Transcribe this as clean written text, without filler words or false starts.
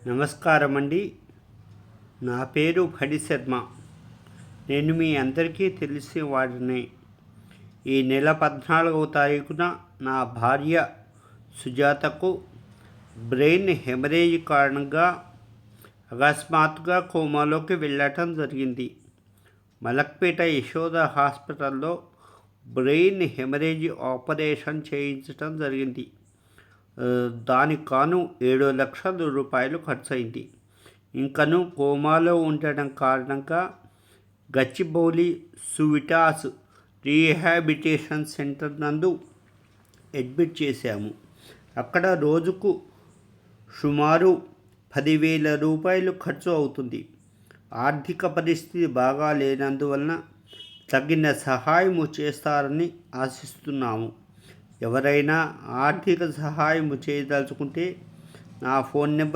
నమస్కారం అండి. నా పేరు ఫణి శర్మ. నేను మీ అందరికీ తెలిసిన వాడినే. ఈ నెల 14వ తారీఖున నా భార్య సుజాతకు బ్రెయిన్ హెమరేజ్ కారణంగా అకస్మాత్తుగా కోమాలోకి వెళ్ళటం జరిగింది. మలక్పేట యశోద హాస్పిటల్లో బ్రెయిన్ హెమరేజ్ ఆపరేషన్ చేయించడం జరిగింది. దానికి కాను 7 లక్షల రూపాయలు ఖర్చయింది. ఇంకను కోమాలో ఉండడం కారణంగా గచ్చిబౌలి సువిటాస్ రీహాబిలిటేషన్ సెంటర్ నందు అడ్మిట్ చేశాము. అక్కడ రోజుకు సుమారు 10,000 రూపాయలు ఖర్చు అవుతుంది. ఆర్థిక పరిస్థితి బాగా లేనందువలన తగిన సహాయము చేస్తారని ఆశిస్తున్నాము. ఎవరైనా ఆర్థిక సహాయం చేయదలుచుకుంటే నా ఫోన్ నెంబర్